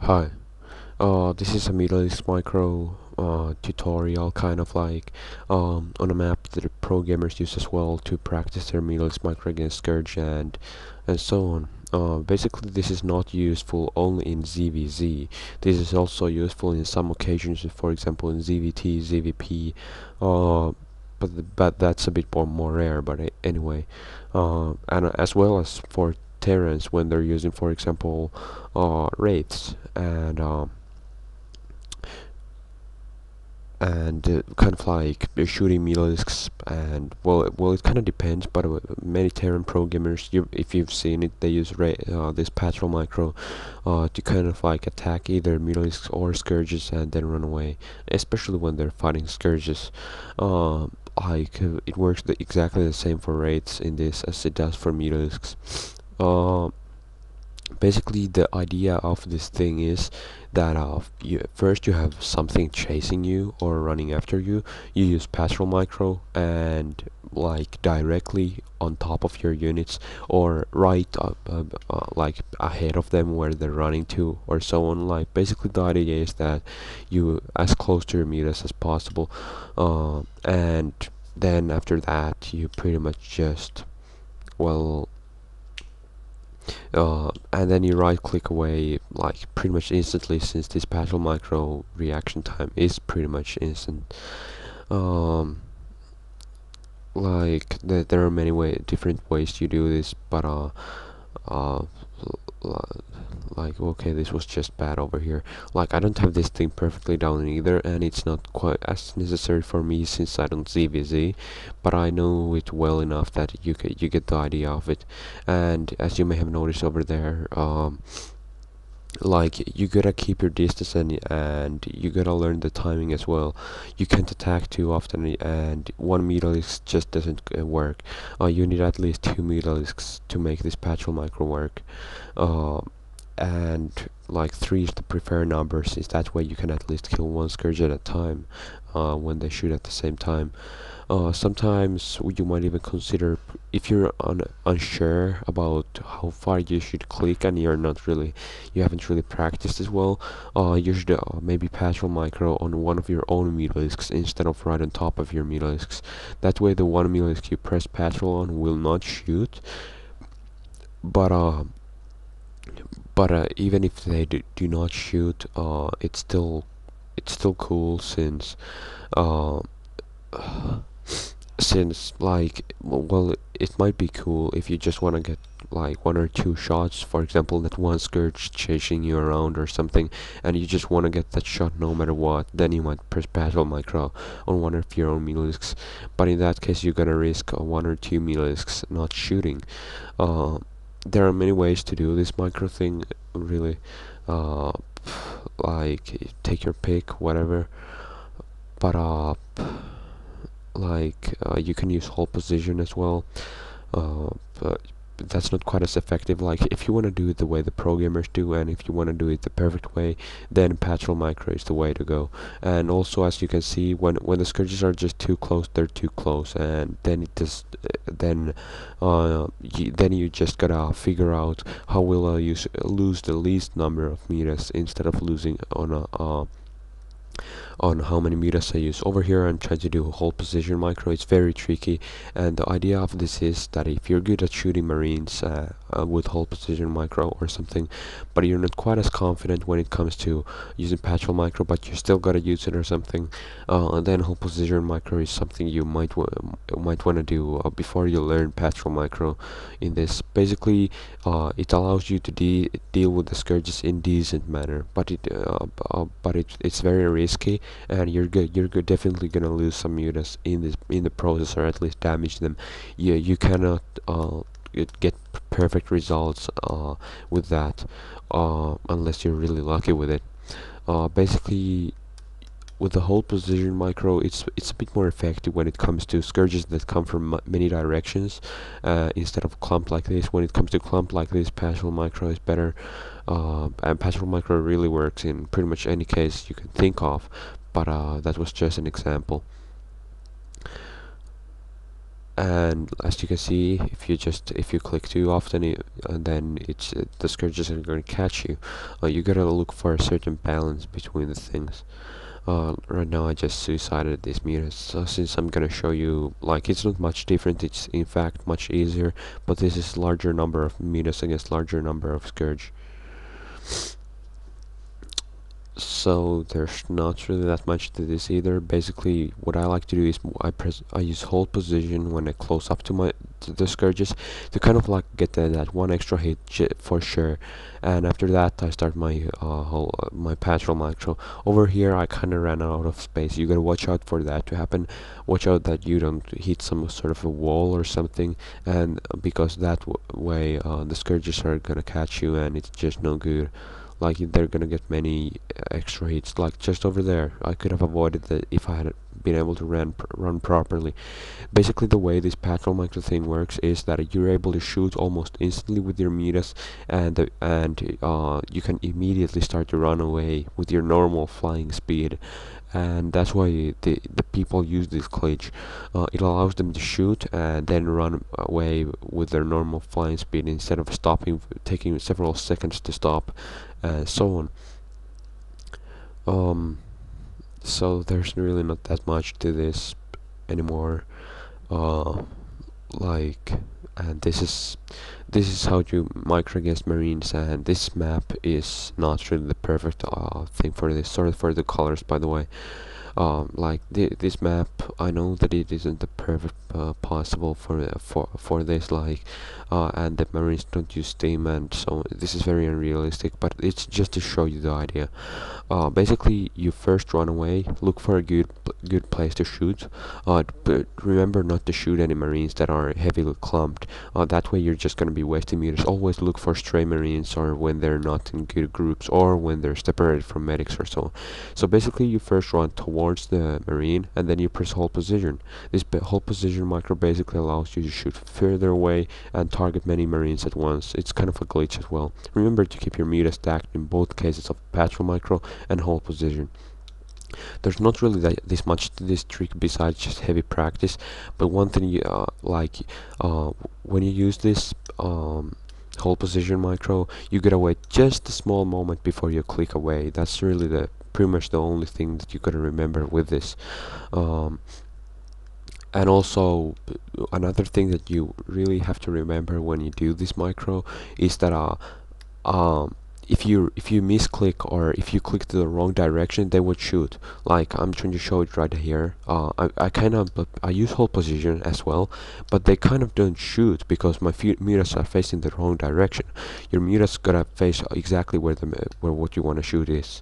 Hi, this is a Mutalisk micro tutorial, kind of like on a map that the pro gamers use as well to practice their Mutalisk micro against Scourge and so on. Basically, this is not useful only in ZVZ. This is also useful in some occasions, for example, in ZVT, ZVP, but that's a bit more rare. But anyway, and as well as for Terrans when they're using, for example, wraiths and kind of like shooting Mutalisks. And well, it kind of depends, but many Terran pro gamers, if you've seen it, they use this Patrol Micro to kind of like attack either Mutalisks or Scourges and then run away, especially when they're fighting Scourges. It works exactly the same for Wraiths in this as it does for Mutalisks. Basically, the idea of this thing is that first you have something chasing you or running after you. You use patrol micro and like directly on top of your units or right like ahead of them where they're running to or so on. Like basically the idea is that you as close to your mutas as possible, and then after that you pretty much just well and then you right click away like pretty much instantly, since this patrol micro reaction time is pretty much instant. um there are many different ways to do this, but uh like okay, this was just bad over here. Like I don't have this thing perfectly down either, and it's not quite as necessary for me since I don't ZVZ, but I know it well enough that you get the idea of it. And as you may have noticed over there, like you gotta keep your distance, and you gotta learn the timing as well. You can't attack too often, and one Mutalisk just doesn't work. You need at least two Mutalisks to make this patrol micro work. uh, and like three is the preferred numbers, is that way you can at least kill one Scourge at a time when they shoot at the same time. Sometimes you might even consider, if you're unsure about how far you should click and you haven't really practiced as well, you should maybe patrol micro on one of your own Mutalisks instead of right on top of your Mutalisks. That way the one Mutalisk you press patrol on will not shoot, but even if they do not shoot, it's still cool, uh, since like well, it might be cool if you just want to get like one or two shots, for example that one Scourge chasing you around or something, and you just want to get that shot no matter what. Then you might press battle micro on one of your own Mutalisks, but in that case you're gonna risk one or two Mutalisks not shooting. uh, there are many ways to do this micro thing, really. uh, like take your pick, whatever. But you can use hold position as well, but that's not quite as effective. Like if you want to do it the way the programmers do, and if you want to do it the perfect way, then patrol micro is the way to go. And also, as you can see, when the scourges are just too close, they're too close, and then it just then you just gotta figure out how will I lose the least number of meters instead of losing on how many meters I use. Over here I'm trying to do a hold position micro. It's very tricky, and the idea of this is that if you're good at shooting marines with hold position micro or something, but you're not quite as confident when it comes to using patrol micro, but you still gotta use it or something, and then hold position micro is something you might want to do before you learn patrol micro. In this, basically, it allows you to deal with the scourges in decent manner, but it's very risky, and you're definitely gonna lose some mutas in the process, or at least damage them. You cannot get perfect results with that, unless you're really lucky with it. Basically, with the hold position micro, it's a bit more effective when it comes to scourges that come from many directions, instead of clump like this. When it comes to clump like this, patrol micro is better, and patrol micro really works in pretty much any case you can think of, but that was just an example. and as you can see, if you click too often, then the scourge isn't going to catch you. You gotta look for a certain balance between the things. Right now I just suicided this mutas, so since I'm gonna show you, like, it's not much different, it's in fact much easier, but this is larger number of mutas against larger number of scourge. So there's not really that much to this either. Basically, what I like to do is I use hold position when I close up to the scourges to kind of like get that one extra hit for sure. And after that, I start my my patrol micro. Over here, I kind of ran out of space. You gotta watch out for that to happen. Watch out that you don't hit some sort of a wall or something, and because that way the scourges are gonna catch you, and it's just no good. Like, they're gonna get many extra hits, like just over there. I could have avoided that if I had been able to run properly. Basically, the way this patrol micro thing works is that you're able to shoot almost instantly with your mutas, and you can immediately start to run away with your normal flying speed. And that's why the people use this glitch. It allows them to shoot and then run away with their normal flying speed instead of stopping, taking several seconds to stop, and so on. Um, so there's really not that much to this anymore. Uh, like, and this is how you micro against marines, and this map is not really the perfect thing for this. Sorry for the colors, by the way. Like this map, I know that it isn't the perfect possible for this, like, and the marines don't use steam, and so this is very unrealistic, but it's just to show you the idea. Basically, you first run away, look for a good place to shoot, but remember not to shoot any marines that are heavily clumped. That way you're just gonna be wasting meters. Always look for stray marines, or when they're not in good groups, or when they're separated from medics or so. So basically, you first run towards the marine, and then you press hold position. This hold position micro basically allows you to shoot further away and target many marines at once. It's kind of a glitch as well. Remember to keep your meter stacked in both cases of patrol micro and hold position. There's not really this much to this trick besides just heavy practice, but one thing you when you use this hold position micro, you gotta wait just a small moment before you click away. That's really pretty much the only thing that you gotta remember with this. And also, another thing that you really have to remember when you do this micro is that um, if you misclick, or if you click to the wrong direction, they would shoot. Like, I'm trying to show it right here. I use hold position as well, but they kind of don't shoot because my mutas are facing the wrong direction. Your mutas gotta face exactly where what you want to shoot is.